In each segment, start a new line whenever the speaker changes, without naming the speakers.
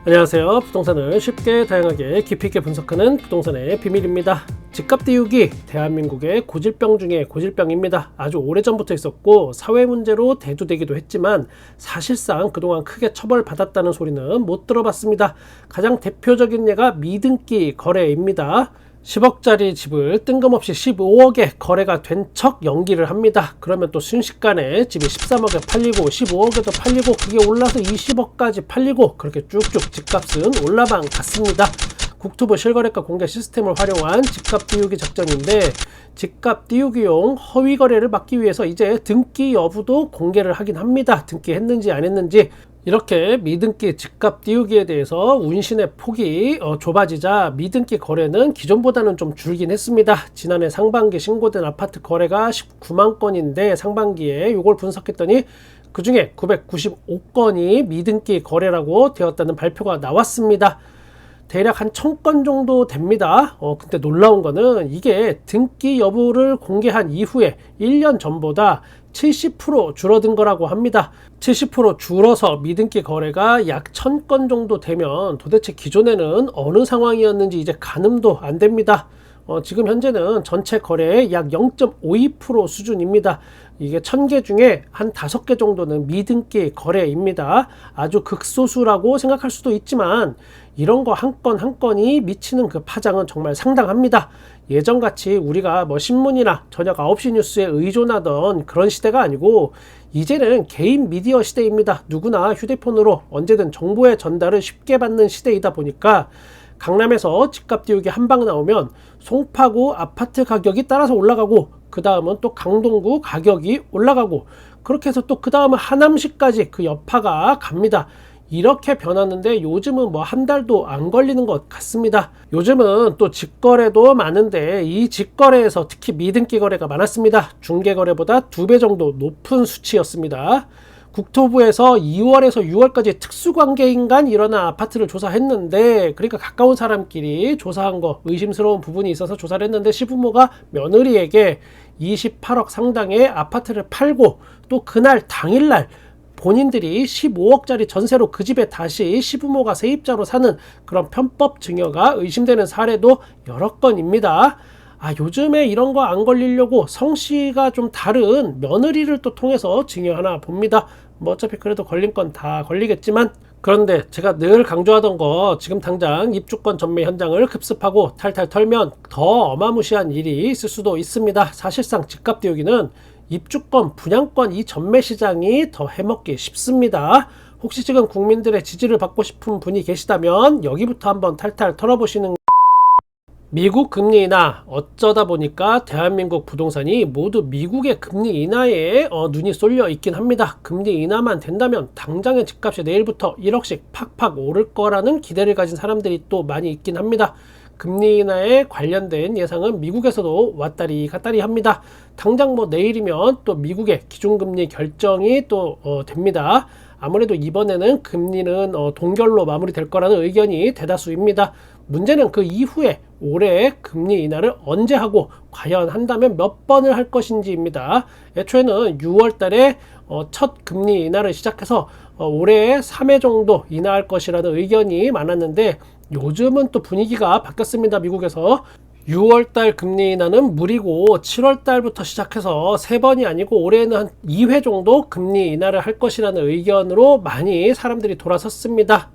안녕하세요. 부동산을 쉽게 다양하게 깊이 있게 분석하는 부동산의 비밀입니다. 집값 띄우기, 대한민국의 고질병 중에 고질병입니다. 아주 오래전부터 있었고 사회 문제로 대두되기도 했지만 사실상 그동안 크게 처벌받았다는 소리는 못 들어봤습니다. 가장 대표적인 예가 미등기 거래입니다. 10억짜리 집을 뜬금없이 15억에 거래가 된 척 연기를 합니다. 그러면 또 순식간에 집이 13억에 팔리고 15억에도 팔리고 그게 올라서 20억까지 팔리고 그렇게 쭉쭉 집값은 올라만 갔습니다. 국토부 실거래가 공개 시스템을 활용한 집값 띄우기 작전인데, 집값 띄우기용 허위 거래를 막기 위해서 이제 등기 여부도 공개를 하긴 합니다. 등기했는지 안 했는지. 이렇게 미등기 집값 띄우기에 대해서 운신의 폭이 좁아지자 미등기 거래는 기존보다는 좀 줄긴 했습니다. 지난해 상반기 신고된 아파트 거래가 19만 건인데 상반기에 이걸 분석했더니 그 중에 995건이 미등기 거래라고 되었다는 발표가 나왔습니다. 대략 한 1000건 정도 됩니다. 근데 놀라운 거는 이게 등기 여부를 공개한 이후에 1년 전보다 70% 줄어든 거라고 합니다. 70% 줄어서 미등기 거래가 약 1000건 정도 되면 도대체 기존에는 어느 상황이었는지 이제 가늠도 안 됩니다. 지금 현재는 전체 거래의 약 0.52% 수준입니다. 이게 1000개 중에 한 5개 정도는 미등기 거래입니다. 아주 극소수라고 생각할 수도 있지만 이런 거 한 건 한 건이 미치는 그 파장은 정말 상당합니다. 예전같이 우리가 신문이나 저녁 9시 뉴스에 의존하던 그런 시대가 아니고 이제는 개인 미디어 시대입니다. 누구나 휴대폰으로 언제든 정보의 전달을 쉽게 받는 시대이다 보니까 강남에서 집값 띄우기 한 방 나오면 송파구 아파트 가격이 따라서 올라가고 그 다음은 또 강동구 가격이 올라가고 그렇게 해서 또 그 다음은 하남시까지 그 여파가 갑니다. 이렇게 변하는데 요즘은 한 달도 안 걸리는 것 같습니다. 요즘은 또 직거래도 많은데 이 직거래에서 특히 미등기 거래가 많았습니다. 중개거래보다 2배 정도 높은 수치였습니다. 국토부에서 2월에서 6월까지 특수관계인간 일어난 아파트를 조사했는데, 그러니까 가까운 사람끼리 조사한 거 의심스러운 부분이 있어서 조사를 했는데 시부모가 며느리에게 28억 상당의 아파트를 팔고 또 그날 당일날 본인들이 15억짜리 전세로 그 집에 다시 시부모가 세입자로 사는 그런 편법 증여가 의심되는 사례도 여러 건입니다. 요즘에 이런 거 안 걸리려고 성씨가 좀 다른 며느리를 또 통해서 증여하나 봅니다. 어차피 그래도 걸린 건 다 걸리겠지만, 그런데 제가 늘 강조하던 거 지금 당장 입주권 전매 현장을 급습하고 탈탈 털면 더 어마무시한 일이 있을 수도 있습니다. 사실상 집값 띄우기는 입주권, 분양권 이 전매 시장이 더 해먹기 쉽습니다. 혹시 지금 국민들의 지지를 받고 싶은 분이 계시다면 여기부터 한번 탈탈 털어보시는. 미국 금리 인하, 어쩌다 보니까 대한민국 부동산이 모두 미국의 금리 인하에 눈이 쏠려 있긴 합니다. 금리 인하만 된다면 당장의 집값이 내일부터 1억씩 팍팍 오를 거라는 기대를 가진 사람들이 또 많이 있긴 합니다. 금리 인하에 관련된 예상은 미국에서도 왔다리 갔다리 합니다. 당장 내일이면 또 미국의 기준금리 결정이 또 됩니다. 아무래도 이번에는 금리는 동결로 마무리될 거라는 의견이 대다수입니다. 문제는 그 이후에 올해 금리 인하를 언제 하고 과연 한다면 몇 번을 할 것인지입니다. 애초에는 6월 달에 첫 금리 인하를 시작해서 올해 3회 정도 인하할 것이라는 의견이 많았는데 요즘은 또 분위기가 바뀌었습니다. 미국에서 6월달 금리 인하는 무리고 7월달부터 시작해서 3번이 아니고 올해는 한 2회 정도 금리 인하를 할 것이라는 의견으로 많이 사람들이 돌아섰습니다.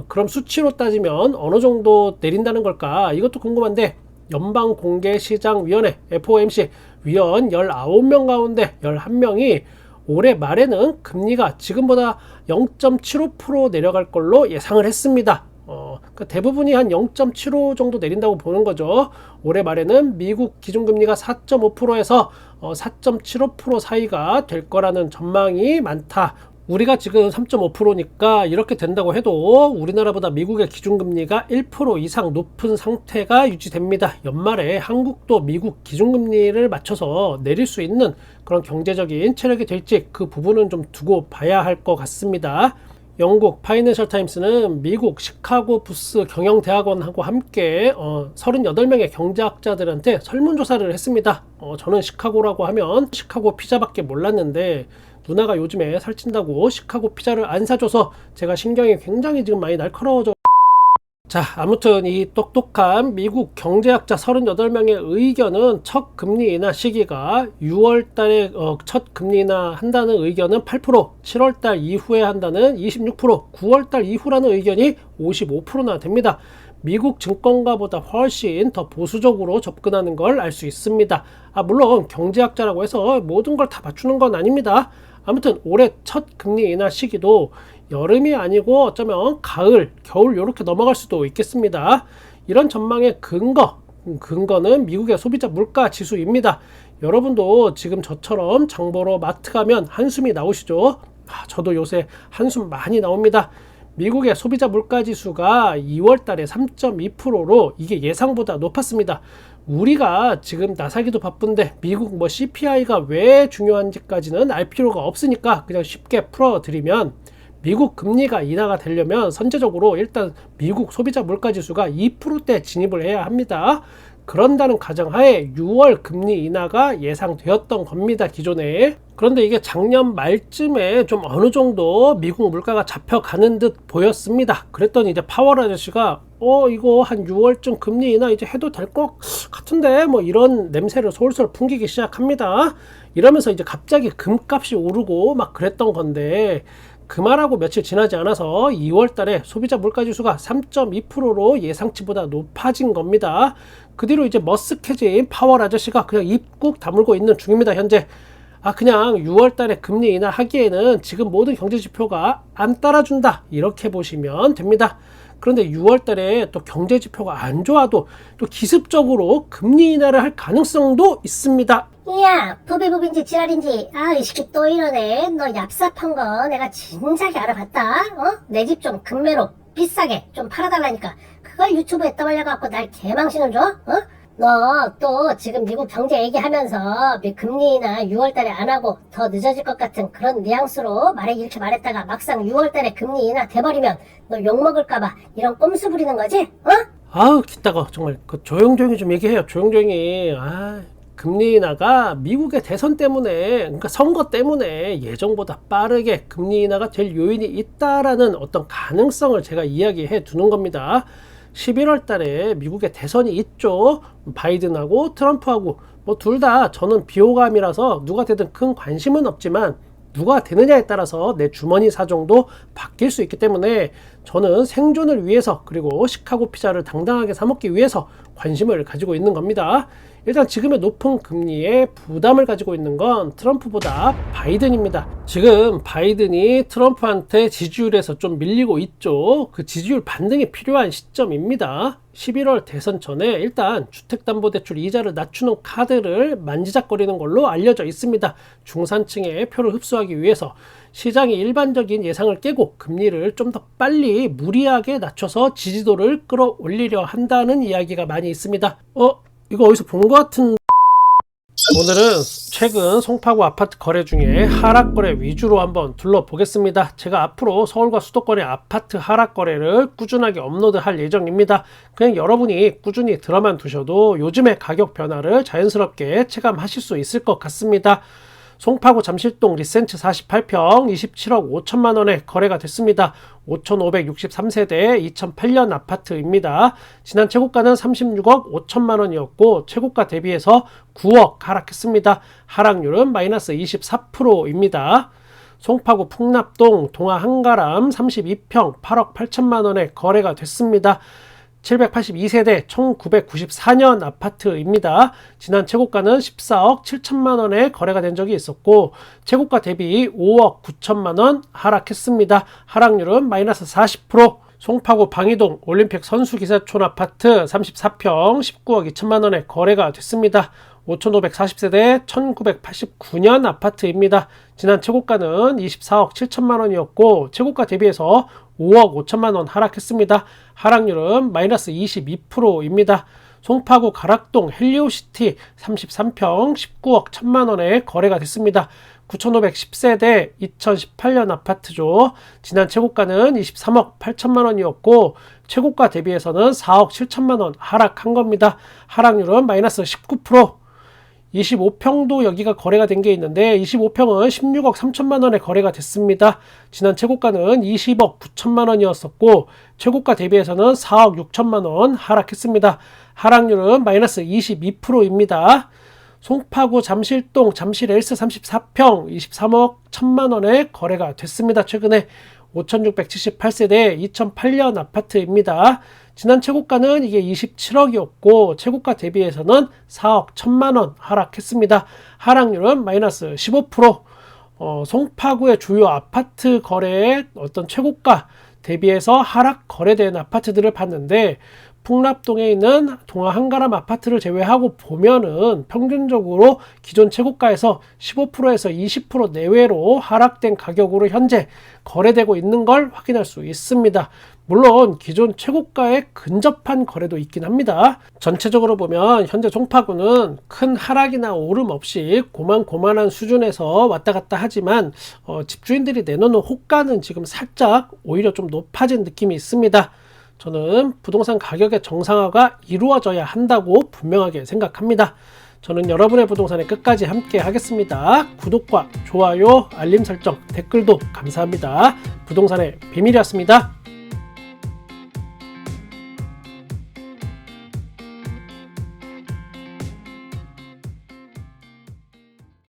그럼 수치로 따지면 어느 정도 내린다는 걸까? 이것도 궁금한데 연방공개시장위원회 FOMC 위원 19명 가운데 11명이 올해 말에는 금리가 지금보다 0.75% 내려갈 걸로 예상을 했습니다. 그러니까 대부분이 한 0.75 정도 내린다고 보는 거죠. 올해 말에는 미국 기준금리가 4.5%에서 4.75% 사이가 될 거라는 전망이 많다. 우리가 지금 3.5%니까 이렇게 된다고 해도 우리나라보다 미국의 기준금리가 1% 이상 높은 상태가 유지됩니다. 연말에 한국도 미국 기준금리를 맞춰서 내릴 수 있는 그런 경제적인 체력이 될지 그 부분은 좀 두고 봐야 할 것 같습니다. 영국 파이낸셜 타임스는 미국 시카고 부스 경영대학원하고 함께 38명의 경제학자들한테 설문조사를 했습니다. 저는 시카고라고 하면 시카고 피자밖에 몰랐는데 누나가 요즘에 살찐다고 시카고 피자를 안 사줘서 제가 신경이 굉장히 지금 많이 날카로워져. 자, 아무튼 이 똑똑한 미국 경제학자 38명의 의견은 첫 금리 인하 시기가 6월 달에 첫 금리 인하 한다는 의견은 8%, 7월 달 이후에 한다는 26%, 9월 달 이후라는 의견이 55%나 됩니다. 미국 증권가보다 훨씬 더 보수적으로 접근하는 걸 알 수 있습니다. 물론 경제학자라고 해서 모든 걸 다 맞추는 건 아닙니다. 아무튼 올해 첫 금리 인하 시기도 여름이 아니고 어쩌면 가을, 겨울 이렇게 넘어갈 수도 있겠습니다. 이런 전망의 근거는 미국의 소비자 물가 지수입니다. 여러분도 지금 저처럼 장 보러 마트 가면 한숨이 나오시죠? 저도 요새 한숨 많이 나옵니다. 미국의 소비자 물가 지수가 2월 달에 3.2%로 이게 예상보다 높았습니다. 우리가 지금 나사기도 바쁜데 미국 CPI가 왜 중요한지까지는 알 필요가 없으니까 그냥 쉽게 풀어드리면, 미국 금리가 인하가 되려면 선제적으로 일단 미국 소비자 물가 지수가 2%대 진입을 해야 합니다. 그런다는 가정하에 6월 금리 인하가 예상되었던 겁니다, 기존에. 그런데 이게 작년 말쯤에 좀 어느 정도 미국 물가가 잡혀가는 듯 보였습니다. 그랬더니 이제 파월 아저씨가 이거 한 6월쯤 금리 인하 이제 해도 될 것 같은데 이런 냄새를 솔솔 풍기기 시작합니다. 이러면서 이제 갑자기 금값이 오르고 막 그랬던 건데, 그 말하고 며칠 지나지 않아서 2월 달에 소비자 물가지수가 3.2%로 예상치보다 높아진 겁니다. 그 뒤로 이제 머쓱해진 파월 아저씨가 그냥 입 꾹 다물고 있는 중입니다, 현재. 그냥 6월 달에 금리 인하하기에는 지금 모든 경제지표가 안 따라준다, 이렇게 보시면 됩니다. 그런데 6월 달에 또 경제지표가 안 좋아도 또 기습적으로 금리 인하를 할 가능성도 있습니다.
야, 부비부비인지 지랄인지 이 새끼 또 이러네. 너 얍삽한 거 내가 진작에 알아봤다. 내 집 좀 금매로 비싸게 좀 팔아달라니까 그걸 유튜브에 떠벌려갖고 날 개망신을 줘? 너 또 지금 미국 경제 얘기하면서 금리 인하 6월 달에 안 하고 더 늦어질 것 같은 그런 뉘앙스로 이렇게 말했다가 막상 6월 달에 금리 인하 돼버리면 너 욕먹을까봐 이런 꼼수 부리는 거지?
기다가 정말 조용조용히 좀 얘기해요. 조용조용히. 금리 인하가 미국의 대선 때문에, 그러니까 선거 때문에 예정보다 빠르게 금리 인하가 될 요인이 있다라는 어떤 가능성을 제가 이야기해 두는 겁니다. 11월 달에 미국의 대선이 있죠. 바이든하고 트럼프하고 둘 다 저는 비호감이라서 누가 되든 큰 관심은 없지만 누가 되느냐에 따라서 내 주머니 사정도 바뀔 수 있기 때문에 저는 생존을 위해서, 그리고 시카고 피자를 당당하게 사 먹기 위해서 관심을 가지고 있는 겁니다. 일단 지금의 높은 금리에 부담을 가지고 있는 건 트럼프보다 바이든입니다. 지금 바이든이 트럼프한테 지지율에서 좀 밀리고 있죠. 그 지지율 반등이 필요한 시점입니다. 11월 대선 전에 일단 주택담보대출 이자를 낮추는 카드를 만지작거리는 걸로 알려져 있습니다. 중산층의 표를 흡수하기 위해서 시장의 일반적인 예상을 깨고 금리를 좀 더 빨리 무리하게 낮춰서 지지도를 끌어올리려 한다는 이야기가 많이 있습니다. 이거 어디서 본 것 같은. 오늘은 최근 송파구 아파트 거래 중에 하락 거래 위주로 한번 둘러보겠습니다. 제가 앞으로 서울과 수도권의 아파트 하락 거래를 꾸준하게 업로드할 예정입니다. 그냥 여러분이 꾸준히 들어만 두셔도 요즘의 가격 변화를 자연스럽게 체감하실 수 있을 것 같습니다. 송파구 잠실동 리센츠 48평 27억 5천만 원에 거래가 됐습니다. 5,563세대 2008년 아파트입니다. 지난 최고가는 36억 5천만 원이었고 최고가 대비해서 9억 하락했습니다. 하락률은 마이너스 24%입니다. 송파구 풍납동 동아 한가람 32평 8억 8천만 원에 거래가 됐습니다. 782세대 1994년 아파트입니다. 지난 최고가는 14억 7천만 원에 거래가 된 적이 있었고 최고가 대비 5억 9천만 원 하락했습니다. 하락률은 마이너스 40%. 송파구 방이동 올림픽 선수기사촌 아파트 34평 19억 2천만 원에 거래가 됐습니다. 5,540세대 1989년 아파트입니다. 지난 최고가는 24억 7천만 원이었고 최고가 대비해서 5억 5천만 원 하락했습니다. 하락률은 마이너스 22%입니다. 송파구 가락동 헬리오시티 33평 19억 1천만 원에 거래가 됐습니다. 9,510세대 2018년 아파트죠. 지난 최고가는 23억 8천만 원이었고 최고가 대비해서는 4억 7천만 원 하락한 겁니다. 하락률은 마이너스 19%. 25평도 여기가 거래가 된 게 있는데 25평은 16억 3천만 원에 거래가 됐습니다. 지난 최고가는 20억 9천만 원이었었고 최고가 대비해서는 4억 6천만 원 하락했습니다. 하락률은 마이너스 22%입니다. 송파구 잠실동 잠실 엘스 34평 23억 1천만 원에 거래가 됐습니다. 최근에 5,678세대 2008년 아파트입니다. 지난 최고가는 이게 27억이었고 최고가 대비해서는 4억 1천만 원 하락했습니다. 하락률은 마이너스 15%. 송파구의 주요 아파트 거래의 어떤 최고가 대비해서 하락 거래된 아파트들을 봤는데 풍납동에 있는 동아 한가람 아파트를 제외하고 보면은 평균적으로 기존 최고가에서 15%에서 20% 내외로 하락된 가격으로 현재 거래되고 있는 걸 확인할 수 있습니다. 물론 기존 최고가에 근접한 거래도 있긴 합니다. 전체적으로 보면 현재 송파구는 큰 하락이나 오름 없이 고만고만한 수준에서 왔다 갔다 하지만 집주인들이 내놓는 호가는 지금 살짝 오히려 좀 높아진 느낌이 있습니다. 저는 부동산 가격의 정상화가 이루어져야 한다고 분명하게 생각합니다. 저는 여러분의 부동산에 끝까지 함께 하겠습니다. 구독과 좋아요, 알림 설정, 댓글도 감사합니다. 부동산의 비밀이었습니다.